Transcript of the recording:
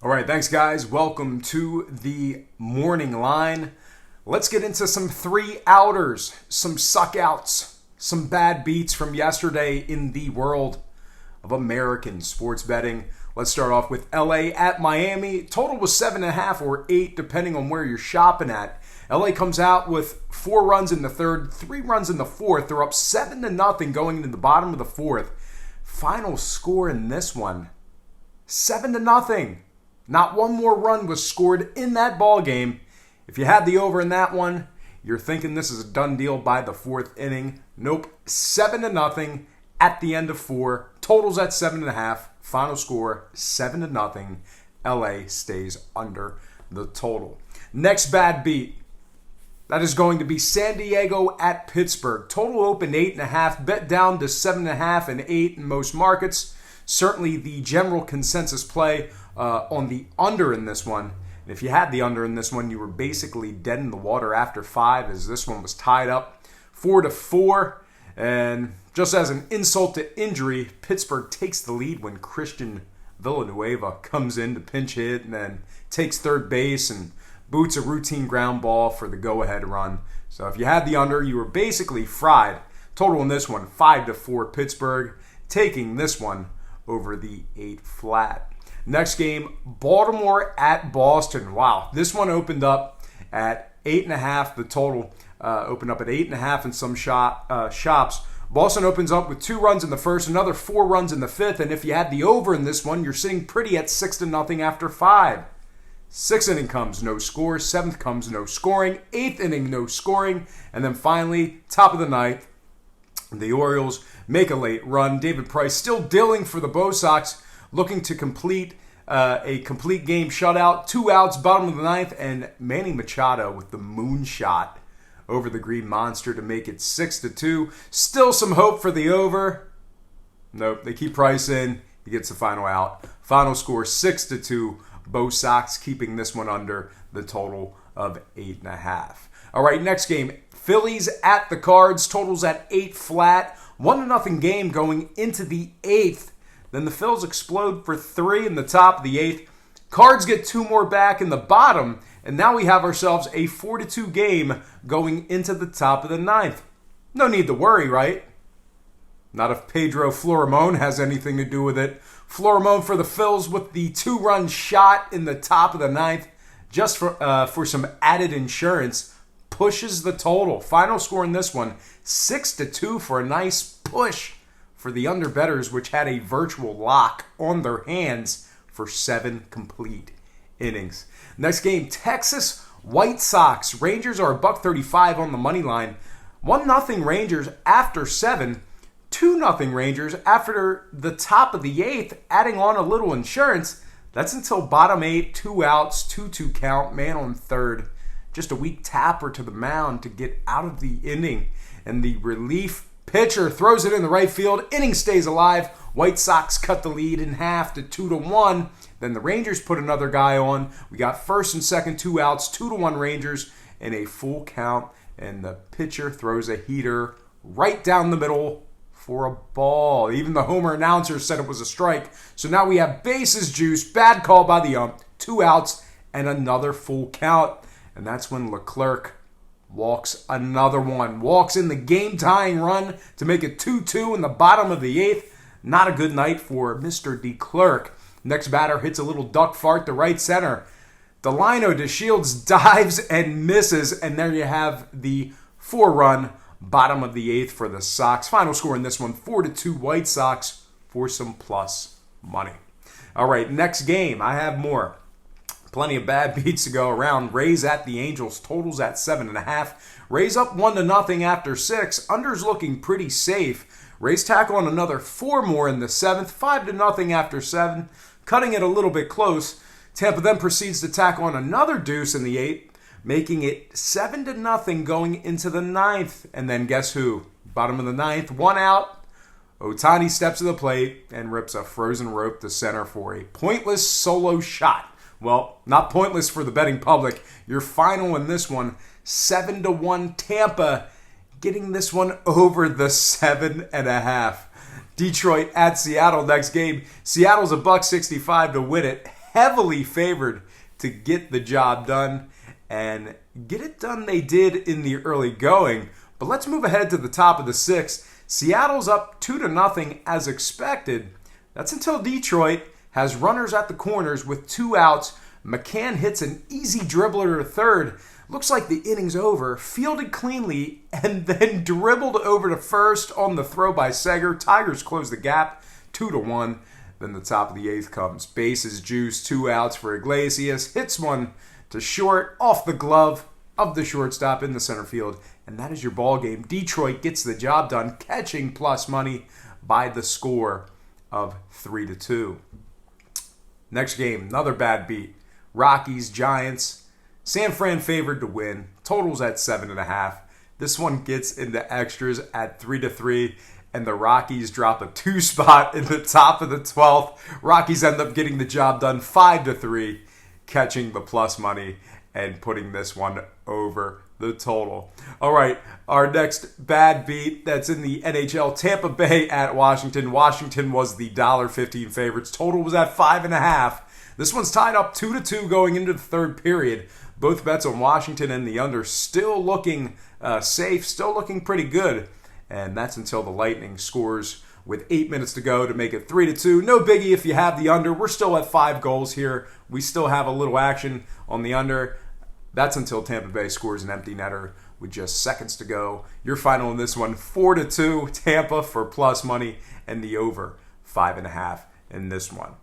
All right, thanks, guys. Welcome to the morning line. Let's get into some three-outers, some suck-outs, some bad beats from yesterday in the world of American sports betting. Let's start off with LA at Miami. Total was 7.5 or 8, depending on where you're shopping at. LA comes out with 4 runs in the third, 3 runs in the fourth. They're up 7-0 going into the bottom of the fourth. Final score in this one, 7-0. Not one more run was scored in that ball game. If you had the over in that one, you're thinking this is a done deal by the fourth inning. Nope, 7-0 at the end of 4. Totals at 7.5. Final score 7-0. LA stays under the total. Next bad beat. That is going to be San Diego at Pittsburgh. Total opened 8.5. Bet down to 7.5 and 8 in most markets. Certainly the general consensus play on the under in this one. And if you had the under in this one, you were basically dead in the water after 5, as this one was tied up 4-4. And just as an insult to injury, Pittsburgh takes the lead when Christian Villanueva comes in to pinch hit and then takes third base and boots a routine ground ball for the go-ahead run. So if you had the under, you were basically fried. Total in this one, 5-4 Pittsburgh, taking this one over the 8 flat. Next game, Baltimore at Boston. Wow, this one opened up at 8.5. The total opened up at 8.5 in some shops. Boston opens up with 2 runs in the first, another 4 runs in the fifth, and if you had the over in this one, you're sitting pretty at 6-0 after 5. 6th inning comes, no score. 7th comes, no scoring. 8th inning, no scoring. And then finally, top of the ninth, the Orioles make a late run. David Price still dealing for the Bo Sox, looking to complete a complete game shutout. 2 outs, bottom of the ninth, and Manny Machado with the moonshot over the Green Monster to make it 6-2. Still some hope for the over. Nope, they keep Price in. He gets the final out. Final score 6-2. Bo Sox keeping this one under the total of 8.5. All right, next game. Phillies at the Cards. Totals at 8 flat. 1-0 game going into the 8th. Then the Phils explode for 3 in the top of the 8th. Cards get 2 more back in the bottom. And now we have ourselves a 4-2 game going into the top of the 9th. No need to worry, right? Not if Pedro Florimon has anything to do with it. Florimon for the Phils with the 2-run shot in the top of the 9th. Just for some added insurance. Pushes the total. Final score in this one, 6-2 for a nice push for the underbettors, which had a virtual lock on their hands for 7 complete innings. Next game, Texas White Sox. Rangers are $1.35 on the money line. 1-0 Rangers after 7. 2-0 Rangers after the top of the 8th, adding on a little insurance. That's until bottom 8, 2 outs, 2-2 count, man on third. Just a weak tapper to the mound to get out of the inning. And the relief pitcher throws it in the right field. Inning stays alive. White Sox cut the lead in half to 2-1. Then the Rangers put another guy on. We got first and second, 2 outs, 2-1 Rangers, and a full count. And the pitcher throws a heater right down the middle for a ball. Even the Homer announcer said it was a strike. So now we have bases juice. Bad call by the ump. 2 outs and another full count. And that's when Leclerc walks another one. Walks in the game-tying run to make it 2-2 in the bottom of the 8th. Not a good night for Mr. DeClerc. Next batter hits a little duck fart to right center. Delino DeShields dives and misses. And there you have the 4-run bottom of the 8th for the Sox. Final score in this one, 4-2 White Sox for some plus money. All right, next game. I have more. Plenty of bad beats to go around. Rays at the Angels. Totals at 7.5. Rays up 1-0 after 6. Unders looking pretty safe. Rays tack on another 4 more in the 7th. 5-0 after 7. Cutting it a little bit close. Tampa then proceeds to tack on another deuce in the 8th, making it 7-0 going into the 9th. And then guess who? Bottom of the 9th, 1 out. Ohtani steps to the plate and rips a frozen rope to center for a pointless solo shot. Well, not pointless for the betting public. Your final in this one, 7-1 Tampa, getting this one over the 7.5. Detroit at Seattle next game. Seattle's $1.65 to win it. heavily favored to get the job done, and get it done they did in the early going. But let's move ahead to the top of the sixth. Seattle's up 2-0 as expected. That's until Detroit has runners at the corners with 2 outs. McCann hits an easy dribbler to third. Looks like the inning's over. Fielded cleanly and then dribbled over to first on the throw by Seger. Tigers close the gap 2-1. Then the top of the eighth comes. Bases juice, 2 outs for Iglesias. Hits one to short off the glove of the shortstop in the center field. And that is your ball game. Detroit gets the job done, catching plus money by the score of 3-2. Next game, another bad beat. Rockies, Giants. San Fran favored to win. Totals at 7.5. This one gets into extras at 3-3. And the Rockies drop a 2 spot in the top of the 12th. Rockies end up getting the job done 5-3, catching the plus money and putting this one over the total. All right, our next bad beat that's in the NHL, Tampa Bay at Washington. Washington was the $1.15 favorites. Total was at 5.5. This one's tied up 2-2 going into the third period. Both bets on Washington and the under still looking safe, still looking pretty good. And that's until the Lightning scores with 8 minutes to go to make it 3-2. No biggie if you have the under. We're still at 5 goals here. We still have a little action on the under. That's until Tampa Bay scores an empty netter with just seconds to go. Your final in this one, 4-2, Tampa for plus money, and the over 5.5 in this one.